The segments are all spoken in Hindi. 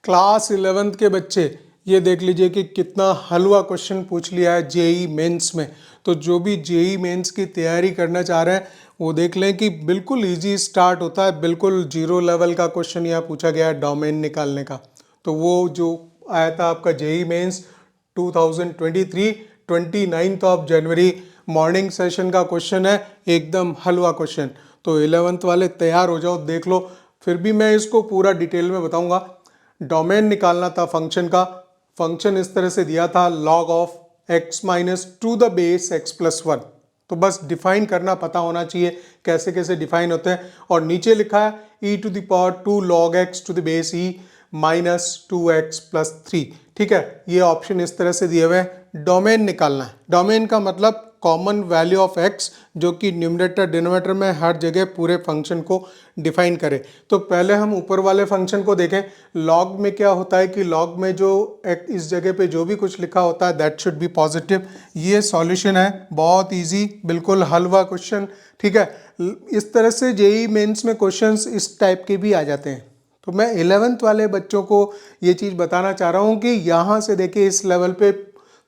क्लास 11th के बच्चे ये देख लीजिए कि कितना हलवा क्वेश्चन पूछ लिया है जेई मेंस में। तो जो भी जेई मेंस की तैयारी करना चाह रहे हैं वो देख लें कि बिल्कुल इजी स्टार्ट होता है, बिल्कुल जीरो लेवल का क्वेश्चन यहाँ पूछा गया है डोमेन निकालने का। तो वो जो आया था आपका JEE Mains 2023 29 of January morning session का क्वेश्चन है, एकदम हलवा क्वेश्चन। तो 11th वाले तैयार हो जाओ, देख लो। फिर भी मैं इसको पूरा डिटेल में बताऊंगा। डोमेन निकालना था फंक्शन का। फंक्शन इस तरह से दिया था log of x minus two the base x plus one. तो बस डिफाइन करना पता होना चाहिए कैसे कैसे डिफाइन होते हैं। और नीचे लिखा है e to the power 2 log x to the base e minus 2x plus 3। ठीक है, ये ऑप्शन इस तरह से दिए हुए हैं। डोमेन निकालना है। डोमेन का मतलब कॉमन वैल्यू ऑफ x जो कि न्यूमरेटर डिनोमिनेटर में हर जगह पूरे फंक्शन को डिफाइन करे। तो पहले हम ऊपर वाले फंक्शन को देखें। लॉग में क्या होता है कि लॉग में जो इस जगह पे जो भी कुछ लिखा होता है दैट शुड बी पॉजिटिव। ये सॉल्यूशन है, बहुत इजी, बिल्कुल हलवा क्वेश्चन। ठीक है, इस तरह से जेई मेंस में क्वेश्चंस इस टाइप के भी आ जाते हैं। तो मैं 11th वाले बच्चों को ये चीज़ बताना चाह रहा हूँ कि यहाँ से देखिए इस लेवल पे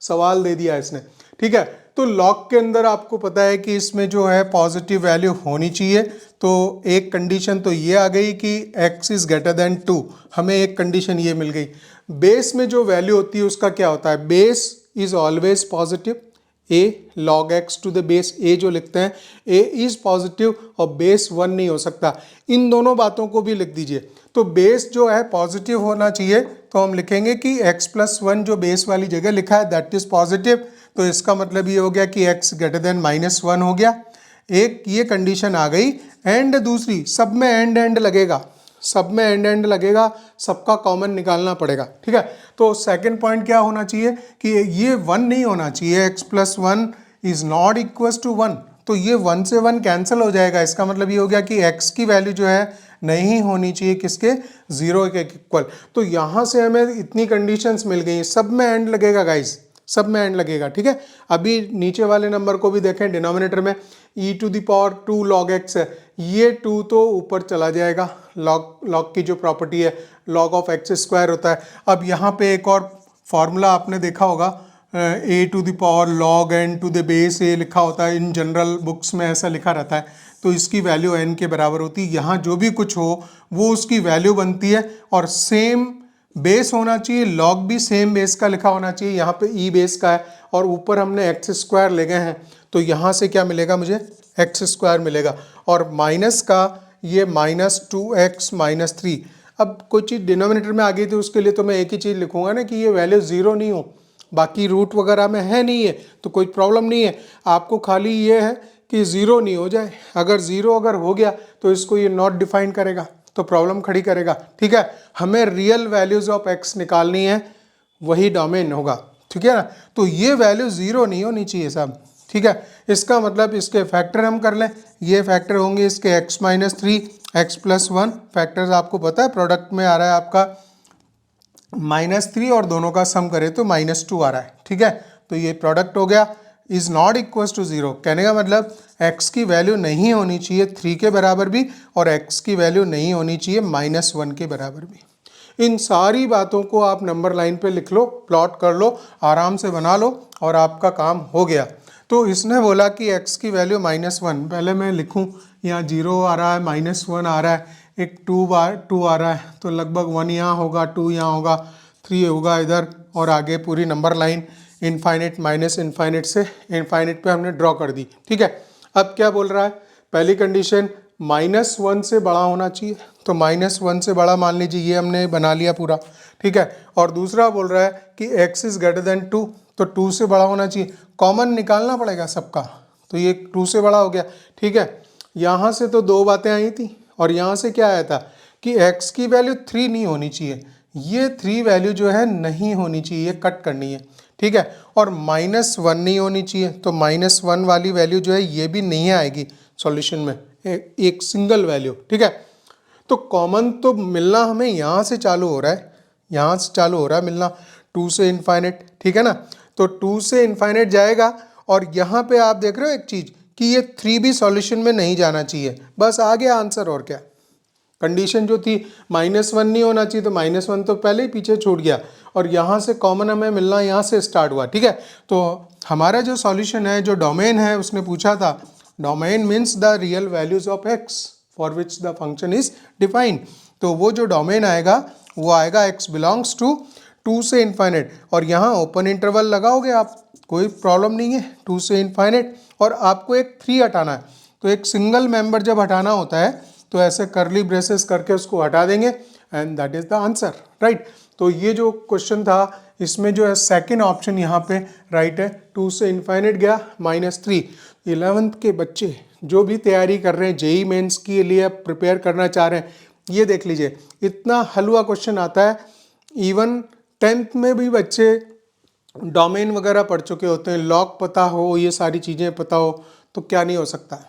सवाल दे दिया इसने। ठीक है, तो लॉग के अंदर आपको पता है कि इसमें जो है पॉजिटिव वैल्यू होनी चाहिए। तो एक कंडीशन तो ये आ गई कि x इज ग्रेटर देन 2, हमें एक कंडीशन ये मिल गई। बेस में जो वैल्यू होती है उसका क्या होता है, base is always positive. a log x to the base a जो लिखते हैं a इज पॉजिटिव और बेस 1 नहीं हो सकता। इन दोनों बातों को भी लिख दीजिए। तो बेस जो है पॉजिटिव होना चाहिए, तो हम लिखेंगे कि x प्लस वन जो बेस वाली जगह लिखा है दैट इज पॉजिटिव। तो इसका मतलब ये हो गया कि x greater than minus one हो गया। एक ये कंडीशन आ गई। एंड दूसरी, सब में एंड लगेगा, सब में एंड लगेगा, सबका कॉमन निकालना पड़ेगा। ठीक है, तो सेकंड पॉइंट क्या होना चाहिए कि ये वन नहीं होना चाहिए। x plus one is not equal to one. तो ये वन से वन कैंसिल हो जाएगा। इसका मतलब ये हो गया कि x की वैल्यू जो है नहीं होनी चाहिए किसके, जीरो के इक्वल। तो यहाँ से हमें इतनी कंडीशंस मिल गई, सब में एंड लगेगा गाइस, सब में एंड लगेगा। ठीक है, अभी नीचे वाले नंबर को भी देखें। डिनोमिनेटर में e to the power 2 log x है, ये 2 तो ऊपर चला जाएगा। log की जो प्रॉपर्टी है log ऑफ एक्स स्क्वायर होता है। अब यहाँ पे एक और फॉर्मूला आपने देखा होगा, a to the power log n to the base a लिखा होता है। इन जनरल बुक्स में ऐसा लिखा रहता है। तो इसकी वैल्यू n के बराबर होती है। यहाँ जो भी कुछ हो वो उसकी वैल्यू बनती है और सेम बेस होना चाहिए। लॉग भी सेम बेस का लिखा होना चाहिए। यहाँ पे ई बेस का है और ऊपर हमने एक्स स्क्वायर ले गए हैं। तो यहाँ से क्या मिलेगा, मुझे एक्स स्क्वायर मिलेगा। और माइनस का ये माइनस 2x माइनस 3। अब कोई चीज़ डिनोमिनेटर में आ गई थी उसके लिए तो मैं एक ही चीज़ लिखूंगा ना कि ये वैल्यू ज़ीरो नहीं हो, बाकी रूट वगैरह में है नहीं है तो कोई प्रॉब्लम नहीं है। आपको खाली ये है कि ज़ीरो नहीं हो जाए। अगर ज़ीरो अगर हो गया तो इसको ये नॉट डिफाइन करेगा, तो प्रॉब्लम खड़ी करेगा। ठीक है, हमें रियल वैल्यूज ऑफ x निकालनी है, वही डोमेन होगा। ठीक है ना, तो ये वैल्यू जीरो नहीं होनी चाहिए साहब। ठीक है, इसका मतलब इसके फैक्टर हम कर लें। ये फैक्टर होंगे इसके x minus three, x plus one. Factors आपको पता है, प्रोडक्ट में आ रहा है आपका -3 और दोनों का सम करें तो -2 आ रहा है। ठीक है, तो ये प्रोडक्ट हो गया। Is not equal to zero, कहने का मतलब x की वैल्यू नहीं होनी चाहिए 3 के बराबर भी और x की वैल्यू नहीं होनी चाहिए -1 के बराबर भी। इन सारी बातों को आप नंबर लाइन पे लिख लो, प्लॉट कर लो, आराम से बना लो और आपका काम हो गया। तो इसने बोला कि x की वैल्यू -1, पहले मैं लिखूं, यहाँ 0 आ रहा है, -1 आ रहा है, एक 2 आ रहा है, तो लगभग 1 यहाँ होगा, 2 यहाँ होगा, 3 होगा इधर, और आगे पूरी number line infinite minus infinite से इनफाइनेट पे हमने ड्रॉ कर दी। ठीक है, अब क्या बोल रहा है, पहली कंडीशन -1 से बड़ा होना चाहिए, तो -1 से बड़ा मान लीजिए, ये हमने बना लिया पूरा। ठीक है, और दूसरा बोल रहा है कि x इज ग्रेटर देन 2, तो 2 से बड़ा होना चाहिए। कॉमन निकालना पड़ेगा सबका, तो ये 2 से बड़ा हो गया। ठीक है, यहाँ से तो दो बातें आई थी और यहाँ से क्या आया था कि x की वैल्यू 3 नहीं होनी चाहिए, ये 3 वैल्यू जो है नहीं होनी चाहिए, कट करनी है। ठीक है, और -1 नहीं होनी चाहिए, तो -1 वाली वैल्यू जो है ये भी नहीं आएगी सॉल्यूशन में, एक सिंगल वैल्यू। ठीक है, तो कॉमन तो मिलना हमें यहाँ से चालू हो रहा है, यहाँ से चालू हो रहा है मिलना 2 से इनफाइनेट। ठीक है ना, तो 2 से इनफाइनेट जाएगा और यहाँ पे आप देख रहे हो एक चीज़ कि ये 3 भी सॉल्यूशन में नहीं जाना चाहिए, बस आ गया आंसर। और क्या, कंडीशन जो थी -1 नहीं होना चाहिए, तो -1 तो पहले ही पीछे छूट गया और यहाँ से कॉमन हमें मिलना यहाँ से स्टार्ट हुआ। ठीक है, तो हमारा जो सॉल्यूशन है, जो डोमेन है, उसने पूछा था domain means the real values of x for which the function is defined. तो वो जो डोमेन आएगा वो आएगा एक्स बिलोंग्स टू 2 से इन्फाइनेट, और यहाँ ओपन इंटरवल लगाओगे आप, कोई प्रॉब्लम नहीं है, 2 से इन्फाइनेट, और आपको एक 3 हटाना है। तो एक सिंगल मेंबर जब हटाना होता है तो ऐसे करली ब्रेसेस करके उसको हटा देंगे and that is the answer, right. तो ये जो क्वेश्चन था इसमें जो है सेकंड ऑप्शन यहाँ पे राइट है, 2 से इन्फाइनेट गया -3। 11th के बच्चे जो भी तैयारी कर रहे हैं, जेई मेंस के लिए प्रिपेयर करना चाह रहे हैं, ये देख लीजिए इतना हलवा क्वेश्चन आता है। इवन 10th में भी बच्चे डोमेन वगैरह पढ़ चुके होते हैं, लॉग पता हो, ये सारी चीज़ें पता हो, तो क्या नहीं हो सकता है।